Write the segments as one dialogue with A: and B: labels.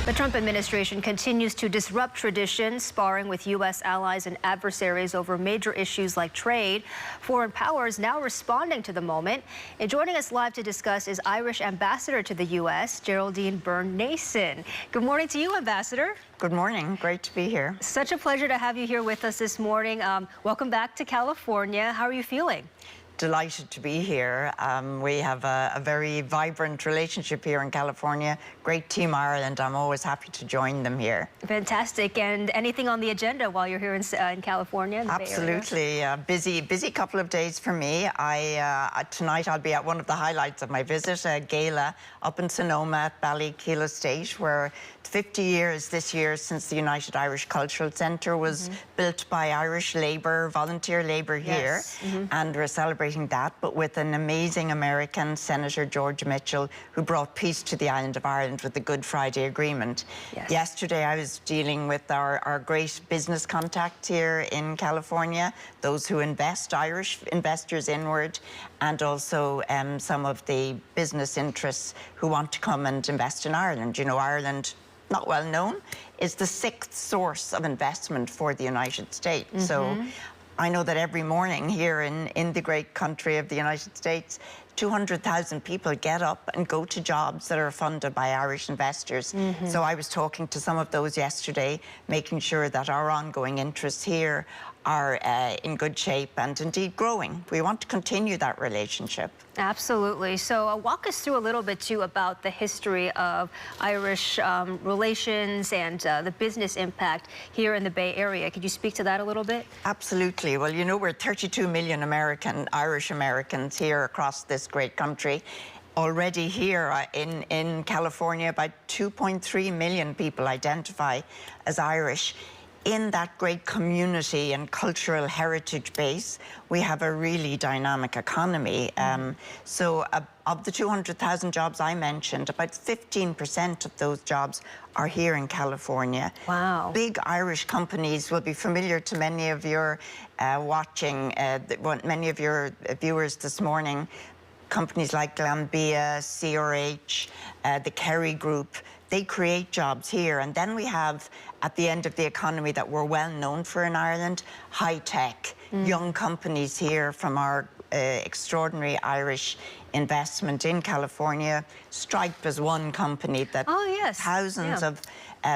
A: The Trump administration continues to disrupt traditions, sparring with U.S. allies and adversaries over major issues like trade. Foreign powers now responding to the moment. And joining us live to discuss is Irish Ambassador to the U.S., Geraldine Byrne Nason. Good morning to you, Ambassador.
B: Good morning. Great to be here.
A: Such a pleasure to have you here with us this morning. Welcome back to California. How are you feeling?
B: Delighted to be here. We have a very vibrant relationship here in California. Great Team Ireland. I'm always happy to join them here.
A: Fantastic. And anything on the agenda while you're here in California? In the
B: Absolutely. Busy couple of days for me. Tonight I'll be at one of the highlights of my visit, a gala up in Sonoma at Ballykeal Estate, where 50 years this year since the United Irish Cultural Centre was built by Irish labour, volunteer labour here. And we're celebrating that, but with an amazing American, Senator George Mitchell, who brought peace to the island of Ireland with the Good Friday Agreement. Yesterday I was dealing with our great business contacts here in California, those who invest, Irish investors inward, and also some of the business interests who want to come and invest in Ireland. You know, Ireland, not well known, is the 6th source of investment for the United States. So I know that every morning here in the great country of the United States, 200,000 people get up and go to jobs that are funded by Irish investors. So I was talking to some of those yesterday, making sure that our ongoing interests here are in good shape and indeed growing. We want to continue that relationship.
A: Absolutely. So walk us through a little bit too about the history of Irish relations and the business impact here in the Bay Area. Could you speak to that a little bit?
B: Absolutely. Well, you know, we're 32 million Irish Americans here across this great country. Already here in California, about 2.3 million people identify as Irish. In that great community and cultural heritage base, we have a really dynamic economy. So of the 200,000 jobs I mentioned, about 15% of those jobs are here in California.
A: Wow. Big
B: Irish companies will be familiar to many of your many of your viewers this morning. Companies like Glanbia, CRH, the Kerry Group, they create jobs here. And then we have, at the end of the economy that we're well known for in Ireland, high-tech, young companies here from our extraordinary Irish investment in California. Stripe is one company that thousands of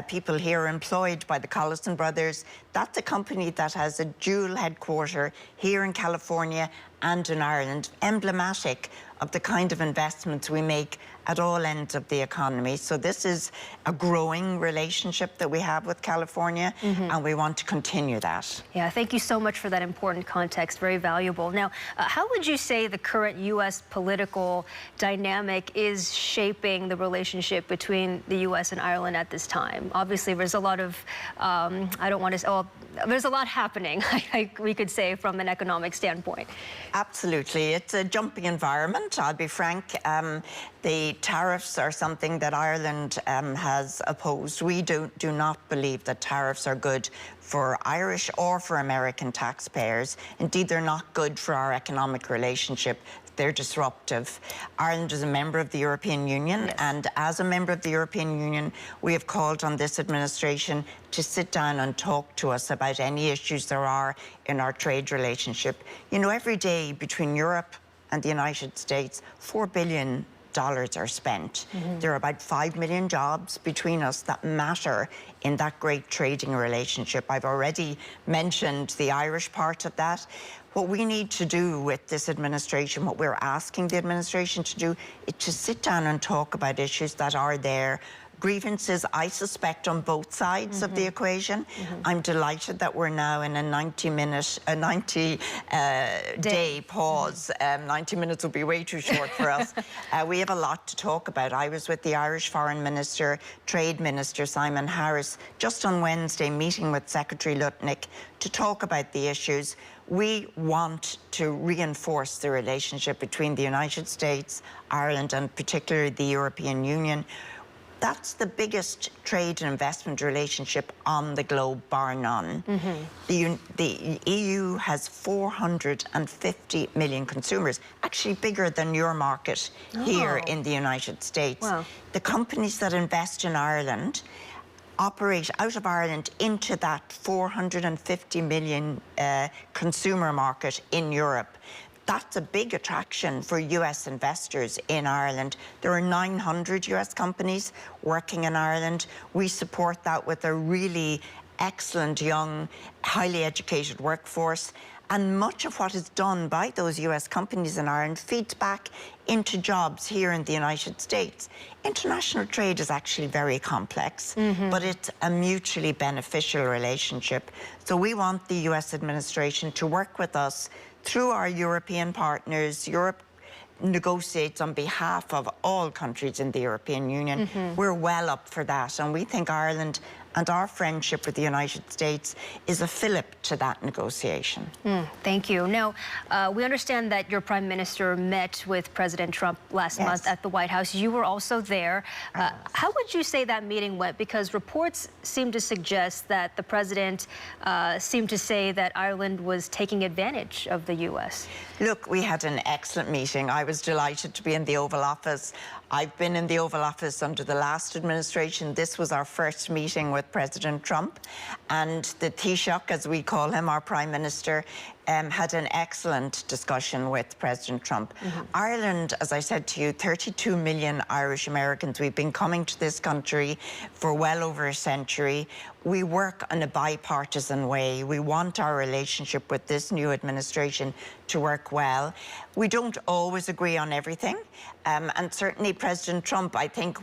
B: people here are employed by the Collison brothers. That's a company that has a dual headquarter here in California and in Ireland, emblematic of the kind of investments we make at all ends of the economy. So this is a growing relationship that we have with California, and we want to continue that.
A: Yeah, thank you so much for that important context, very valuable. Now, how would you say the current U.S. political dynamic is shaping the relationship between the U.S. and Ireland at this time? Obviously, there's a lot of, I don't want to say, well, there's a lot happening, we could say, from an economic standpoint.
B: Absolutely. It's a jumpy environment, I'll be frank. The tariffs are something that Ireland has opposed. We do not believe that tariffs are good for Irish or for American taxpayers. Indeed, they're not good for our economic relationship. They're disruptive. Ireland is a member of the European Union, and as a member of the European Union, we have called on this administration to sit down and talk to us about any issues there are in our trade relationship. You know, every day between Europe and the United States, $4 billion are spent. There are about 5 million jobs between us that matter in that great trading relationship. I've already mentioned the Irish part of that. What we need to do with this administration, what we're asking the administration to do, is to sit down and talk about issues that are there. Grievances, I suspect, on both sides of the equation. I'm delighted that we're now in a 90-day pause. 90 minutes will be way too short for us. We have a lot to talk about. I was with the Irish Foreign Minister, Trade Minister Simon Harris, just on Wednesday, meeting with Secretary Lutnick to talk about the issues. We want to reinforce the relationship between the United States, Ireland, and particularly the European Union. That's the biggest trade and investment relationship on the globe, bar none. The EU has 450 million consumers, actually bigger than your market here in the United States.
A: Wow.
B: The companies that invest in Ireland operate out of Ireland into that 450 million consumer market in Europe. That's a big attraction for US investors in Ireland. There are 900 US companies working in Ireland. We support that with a really excellent, young, highly educated workforce. And much of what is done by those US companies in Ireland feeds back into jobs here in the United States. International trade is actually very complex, but it's a mutually beneficial relationship. So we want the US administration to work with us through our European partners. Europe negotiates on behalf of all countries in the European Union. We're well up for that, and we think Ireland and our friendship with the United States is a fillip to that negotiation.
A: Thank you. Now, we understand that your Prime Minister met with President Trump last month at the White House. You were also there. How would you say that meeting went? Because reports seem to suggest that the President seemed to say that Ireland was taking advantage of the U.S.
B: Look, we had an excellent meeting. I was delighted to be in the Oval Office. I've been in the Oval Office under the last administration. This was our first meeting with President Trump. And the Taoiseach, as we call him, our Prime Minister, had an excellent discussion with President Trump. Ireland, as I said to you, 32 million Irish Americans. We've been coming to this country for well over a century. We work in a bipartisan way. We want our relationship with this new administration to work well. We don't always agree on everything. And certainly President Trump, I think,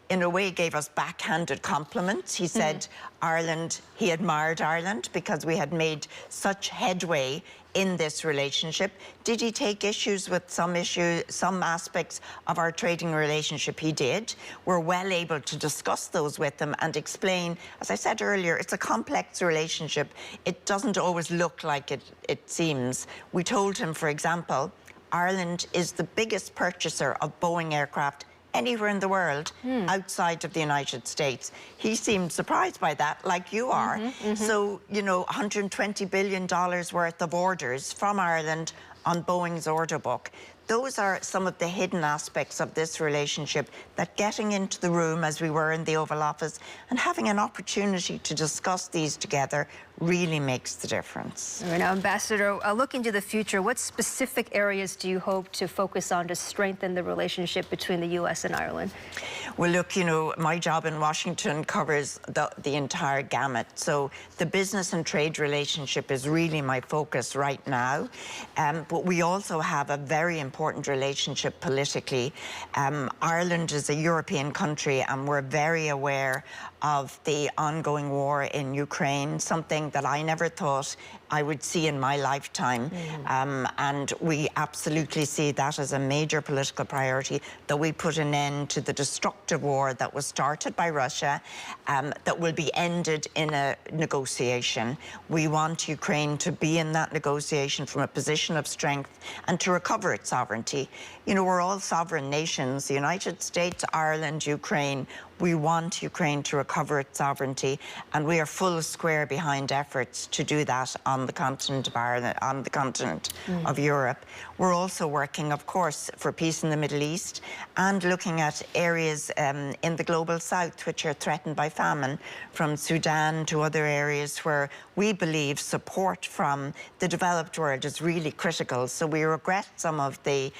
B: in a way, gave us backhanded compliments. He said Ireland, he admired Ireland because we had made such headway in this relationship. Did he take issues with some aspects of our trading relationship? He did. We're well able to discuss those with him and explain, as I said earlier, it's a complex relationship. It doesn't always look like it seems. We told him, for example, Ireland is the biggest purchaser of Boeing aircraft anywhere in the world outside of the United States. He seemed surprised by that, like you are. So, you know, $120 billion worth of orders from Ireland on Boeing's order book. Those are some of the hidden aspects of this relationship that getting into the room, as we were in the Oval Office, and having an opportunity to discuss these together really makes the difference.
A: All right, now, Ambassador, looking to the future, what specific areas do you hope to focus on to strengthen the relationship between the U.S. and Ireland?
B: Well, look, you know, my job in Washington covers the entire gamut. So the business and trade relationship is really my focus right now. But we also have a very important relationship politically. Ireland is a European country, and we're very aware of the ongoing war in Ukraine, something that I never thought I would see in my lifetime. And we absolutely see that as a major political priority, that we put an end to the destructive war that was started by Russia, that will be ended in a negotiation. We want Ukraine to be in that negotiation from a position of strength and to recover its sovereignty. You know, we're all sovereign nations, the United States, Ireland, Ukraine. We want Ukraine to recover its sovereignty, and we are full square behind efforts to do that on the continent of Ireland, on the continent of Europe. We're also working, of course, for peace in the Middle East and looking at areas in the global south which are threatened by famine, from Sudan to other areas where we believe support from the developed world is really critical. So we regret some of the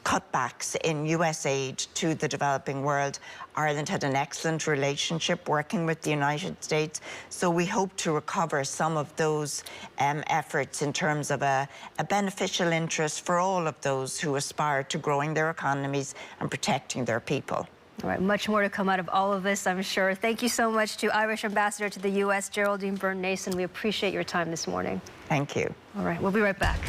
B: cutbacks in US aid to the developing world. Ireland had an excellent relationship working with the United States, so we hope to recover some of those efforts in terms of a beneficial interest for all of those who aspire to growing their economies and protecting their people.
A: All right, much more to come out of all of this, I'm sure. Thank you so much to Irish Ambassador to the U.S., Geraldine Byrne Nason. We appreciate your time this morning.
B: Thank you.
A: All right, we'll be right back.